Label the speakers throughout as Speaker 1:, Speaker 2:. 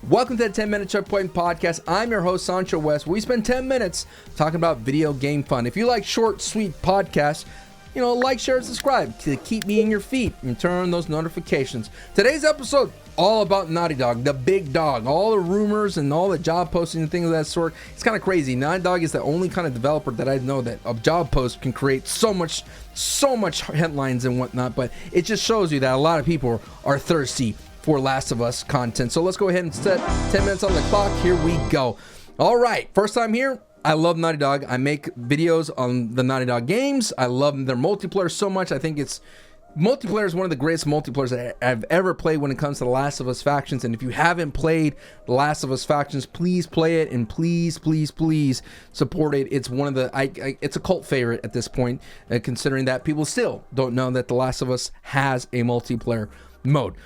Speaker 1: Welcome to the 10-Minute Checkpoint Podcast. I'm your host, SanchoWest. We spend 10 minutes talking about video game fun. If you like short, sweet podcasts, like, share, and subscribe to keep me in your feed and turn on those notifications. Today's episode, all about Naughty Dog, the big dog. All the rumors and all the job postings and things of that sort. It's kind of crazy. Naughty Dog is the only kind of developer that I know that a job post can create so much headlines and whatnot. But it just shows you that a lot of people are thirsty for Last of Us content. So let's go ahead and set 10 minutes on the clock. Here we go. All right, first time here. I love Naughty Dog. I make videos on the Naughty Dog games. I love their multiplayer so much. I think multiplayer is one of the greatest multiplayers that I've ever played when it comes to the Last of Us factions. And if you haven't played the Last of Us factions, please play it, and please support it. It's one of the it's a cult favorite at this point, considering that people still don't know that the Last of Us has a multiplayer mode.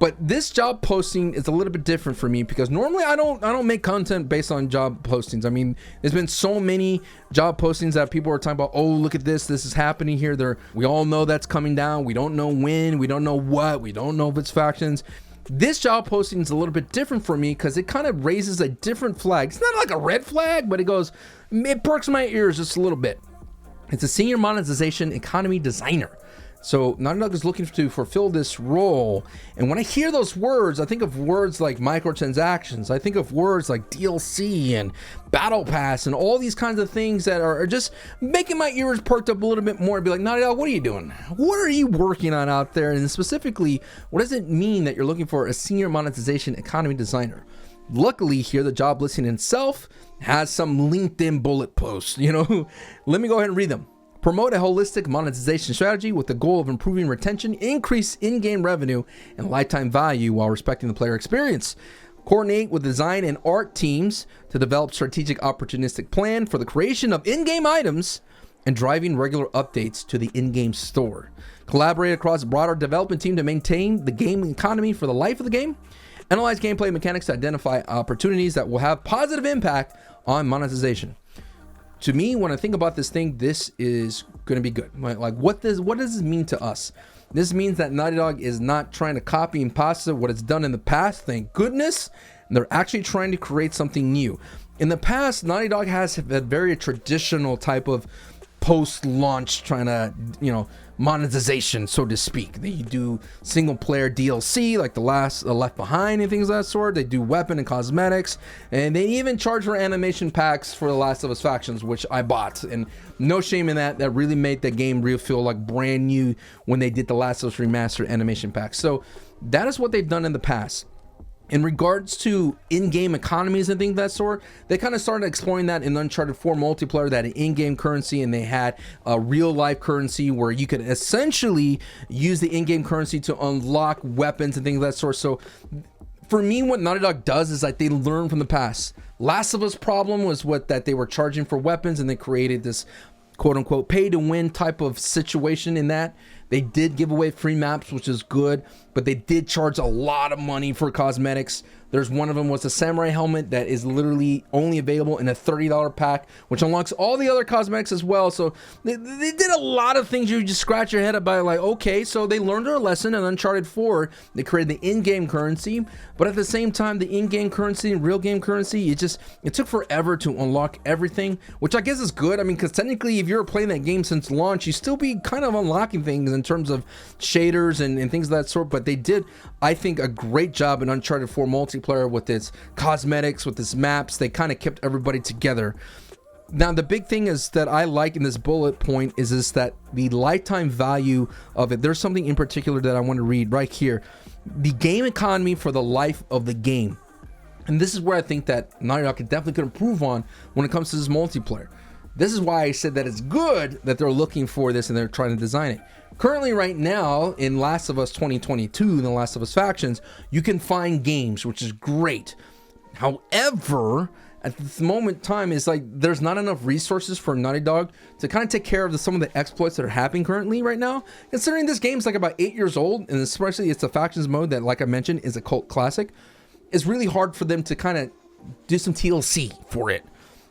Speaker 1: But this job posting is a little bit different for me because normally I don't make content based on job postings. I mean, there's been so many job postings that people are talking about, oh, look at this is happening here. We all know that's coming down. We don't know when, we don't know what, we don't know if it's factions. This job posting is a little bit different for me because it kind of raises a different flag. It's not like a red flag, but it perks my ears just a little bit. It's a senior monetization economy designer. So Naughty Dog is looking to fulfill this role. And when I hear those words, I think of words like microtransactions. I think of words like DLC and Battle Pass and all these kinds of things that are just making my ears perked up a little bit more. Be like, Naughty Dog, what are you doing? What are you working on out there? And specifically, what does it mean that you're looking for a senior monetization economy designer? Luckily here, the job listing itself has some LinkedIn bullet posts. Let me go ahead and read them. Promote a holistic monetization strategy with the goal of improving retention, increase in-game revenue, and lifetime value while respecting the player experience. Coordinate with design and art teams to develop strategic opportunistic plan for the creation of in-game items and driving regular updates to the in-game store. Collaborate across a broader development team to maintain the game economy for the life of the game. Analyze gameplay mechanics to identify opportunities that will have positive impact on monetization. To me, when I think about this thing, this is going to be good. Like, what does this mean to us? This means that Naughty Dog is not trying to copy and paste what it's done in the past. Thank goodness. And they're actually trying to create something new. In the past, Naughty Dog has had very traditional type of post-launch trying to, monetization, so to speak. They do single-player DLC like the Left Behind and things of that sort. They do weapon and cosmetics, and they even charge for animation packs for the Last of Us factions, which I bought. And no shame in that. That really made the game feel like brand new when they did the Last of Us Remastered animation packs. So that is what they've done in the past. In regards to in-game economies and things of that sort, they kind of started exploring that in Uncharted 4 multiplayer, that in-game currency, and they had a real-life currency where you could essentially use the in-game currency to unlock weapons and things of that sort. So for me, what Naughty Dog does is like they learn from the past. Last of Us problem was that they were charging for weapons, and they created this quote-unquote pay-to-win type of situation in that. They did give away free maps, which is good, but they did charge a lot of money for cosmetics. There's one of them was a samurai helmet that is literally only available in a $30 pack, which unlocks all the other cosmetics as well. So they did a lot of things you just scratch your head about, like, okay, so they learned their lesson in Uncharted 4. They created the in-game currency, but at the same time, the in-game currency and real game currency, it took forever to unlock everything, which I guess is good. I mean, because technically, if you're playing that game since launch, you still be kind of unlocking things in terms of shaders and things of that sort. But they did, I think, a great job in Uncharted 4 multiplayer with its cosmetics, with its maps. They kind of kept everybody together. Now, the big thing is that I like in this bullet point is that the lifetime value of it. There's something in particular that I want to read right here. The game economy for the life of the game. And this is where I think that Naughty Dog could improve on when it comes to this multiplayer. This is why I said that it's good that they're looking for this and they're trying to design it. Currently, right now, in Last of Us 2022, the Last of Us factions, you can find games, which is great. However, at this moment in time, it's like there's not enough resources for Naughty Dog to kind of take care of some of the exploits that are happening currently right now. Considering this game's like about 8 years old, and especially it's a factions mode that, like I mentioned, is a cult classic, it's really hard for them to kind of do some TLC for it.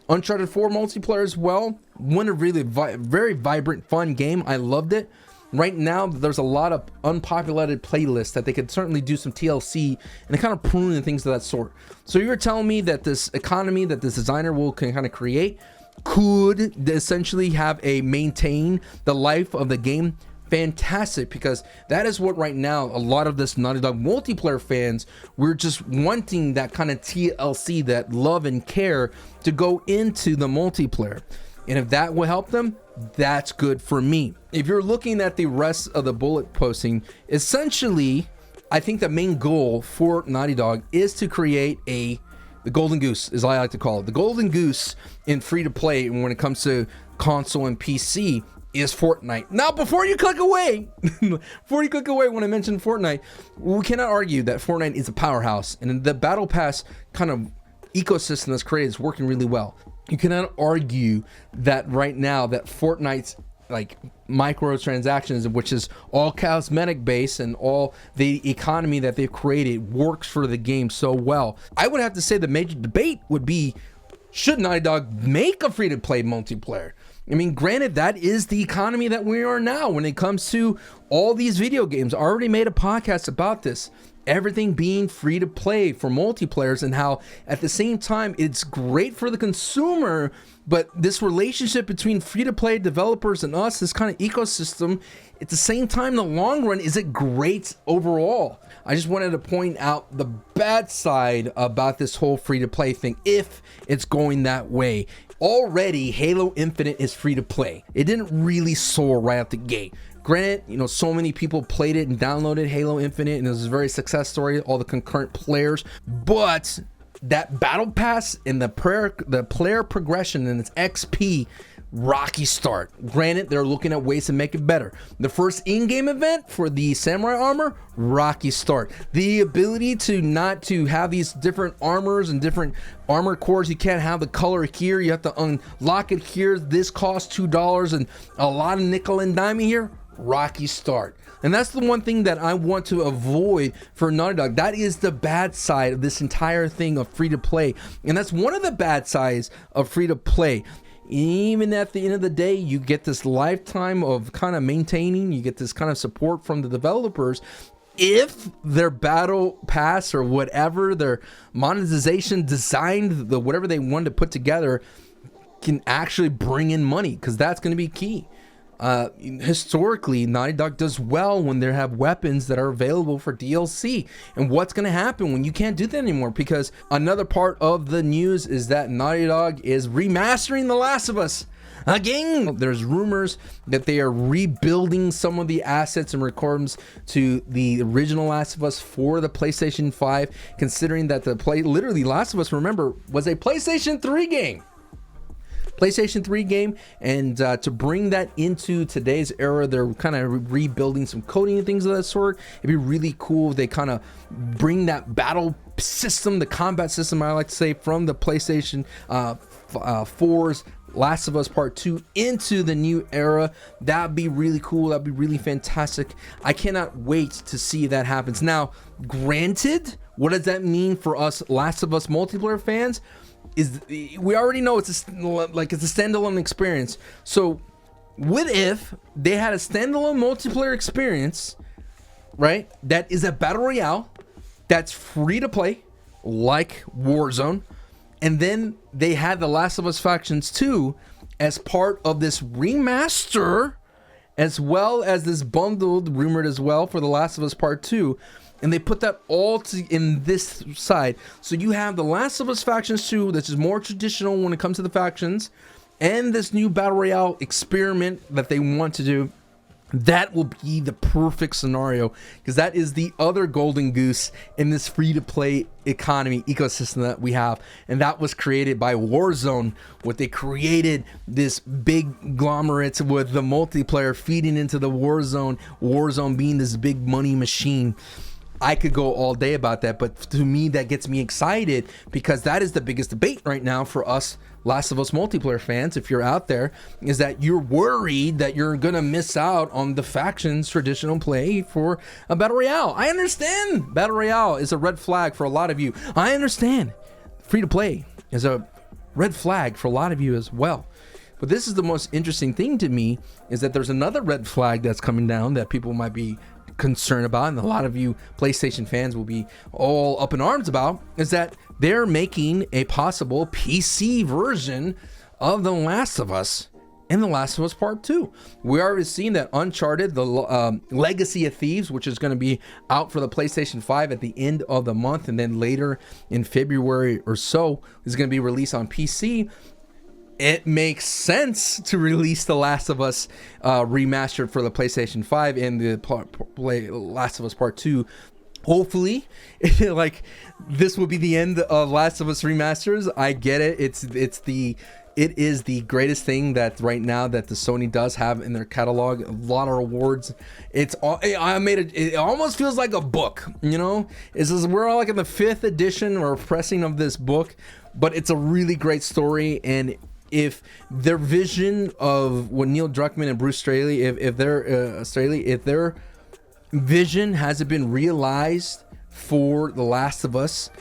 Speaker 1: Uncharted 4 multiplayer as well, one really very vibrant, fun game. I loved it. right now there's a lot of unpopulated playlists that they could certainly do some TLC and kind of prune and things of that sort. So you're telling me that this economy that this designer can kind of create could essentially have a maintain the life of the game? Fantastic, because that is what right now a lot of this Naughty Dog multiplayer fans, we're just wanting that kind of TLC, that love and care to go into the multiplayer. And if that will help them, that's good for me. If you're looking at the rest of the bullet posting, essentially I think the main goal for Naughty Dog is to create the Golden Goose, as I like to call it. The Golden Goose in free to play when it comes to console and PC is Fortnite. Now, before you click away when I mention Fortnite, we cannot argue that Fortnite is a powerhouse, and the Battle Pass kind of ecosystem that's created is working really well. You cannot argue that right now that Fortnite's like microtransactions, which is all cosmetic based, and all the economy that they've created works for the game so well. I would have to say the major debate would be, should Naughty Dog make a free to play multiplayer? I mean, granted, that is the economy that we are now when it comes to all these video games. I already made a podcast about this. Everything being free to play for multiplayers, and how at the same time it's great for the consumer, but this relationship between free to play developers and us, this kind of ecosystem, at the same time, in the long run, is it great overall? I just wanted to point out the bad side about this whole free to play thing if it's going that way. Already, Halo Infinite is free to play. It didn't really soar right out the gate. Granted, you know, so many people played it and downloaded Halo Infinite, and it was a very success story, all the concurrent players. But that battle pass and the player progression and its XP, rocky start. Granted, they're looking at ways to make it better. The first in-game event for the samurai armor, rocky start. The ability to have these different armors and different armor cores. You can't have the color here. You have to unlock it here. This costs $2 and a lot of nickel and diming here. Rocky start. And that's the one thing that I want to avoid for Naughty Dog. That is the bad side of this entire thing of free to play. And that's one of the bad sides of free to play. Even at the end of the day, you get this lifetime of kind of maintaining, you get this kind of support from the developers. If their battle pass or whatever, their monetization designed, whatever they wanted to put together, can actually bring in money, because that's going to be key. Historically, Naughty Dog does well when they have weapons that are available for DLC. And what's going to happen when you can't do that anymore? Because another part of the news is that Naughty Dog is remastering The Last of Us again. There's rumors that they are rebuilding some of the assets and records to the original Last of Us for the PlayStation 5, considering that literally Last of Us, remember, was a PlayStation 3 game. And to bring that into today's era, they're kind of rebuilding some coding and things of that sort. It'd be really cool if they kind of bring that battle system, the combat system, I like to say, from the PlayStation 4's Last of Us Part 2 into the new era. That'd be really cool. That'd be really fantastic. I cannot wait to see that happens. Now, granted, what does that mean for us Last of Us multiplayer fans? We already know it's a standalone experience. So what if they had a standalone multiplayer experience, right? That is a battle royale that's free to play, like Warzone, and then they had The Last of Us Factions 2 as part of this remaster, as well as this bundled, rumored as well, for The Last of Us Part 2. And they put that all in this side. So you have The Last of Us Factions 2, which is more traditional when it comes to the factions, and this new Battle Royale experiment that they want to do. That will be the perfect scenario, because that is the other Golden Goose in this free-to-play economy ecosystem that we have. And that was created by Warzone. What they created, this big conglomerate with the multiplayer feeding into the Warzone being this big money machine. I could go all day about that, but to me, that gets me excited, because that is the biggest debate right now for us Last of Us multiplayer fans. If you're out there, is that you're worried that you're gonna miss out on the factions traditional play for a Battle Royale. I understand Battle Royale is a red flag for a lot of you. I understand free to play is a red flag for a lot of you as well. But this is the most interesting thing to me, is that there's another red flag that's coming down that people might be concerned about, and a lot of you PlayStation fans will be all up in arms about, is that they're making a possible PC version of The Last of Us and The Last of Us Part 2. We already seen that Uncharted, the Legacy of Thieves, which is going to be out for the PlayStation 5 at the end of the month, and then later in February or so is going to be released on PC. It makes sense to release The Last of Us remastered for the PlayStation 5 and the Last of Us Part 2. Hopefully, like, this will be the end of Last of Us remasters. I get it. It is the greatest thing that right now that the Sony does have in their catalog. A lot of awards. It almost feels like a book, you know? We're all like in the 5th edition or pressing of this book, but it's a really great story. And if their vision of what Neil Druckmann and Bruce Straley, if their vision hasn't been realized for The Last of Us,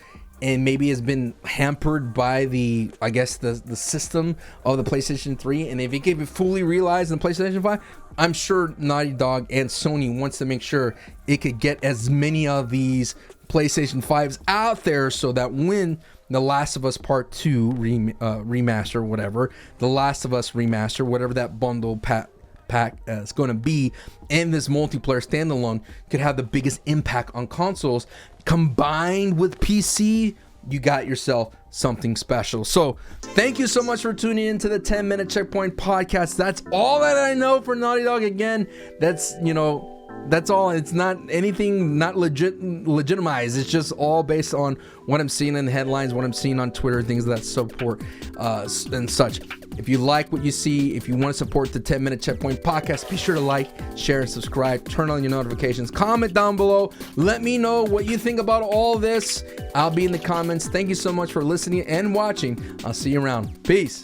Speaker 1: and maybe has been hampered by the system of the PlayStation 3, and if it can be fully realized in PlayStation 5, I'm sure Naughty Dog and Sony wants to make sure it could get as many of these PlayStation 5s out there, so that when The Last of Us Part 2 remaster, whatever, The Last of Us remaster, whatever that bundle pack is going to be, and this multiplayer standalone could have the biggest impact on consoles, combined with PC, you got yourself something special. So thank you so much for tuning in to the 10-minute Checkpoint podcast. That's all that I know for Naughty Dog. Again, that's all. It's not anything not legitimized. It's just all based on what I'm seeing in the headlines, what I'm seeing on Twitter, things that support and such. If you like what you see, if you want to support the 10-minute Checkpoint podcast, be sure to like, share, and subscribe. Turn on your notifications. Comment down below. Let me know what you think about all this. I'll be in the comments. Thank you so much for listening and watching. I'll see you around. Peace.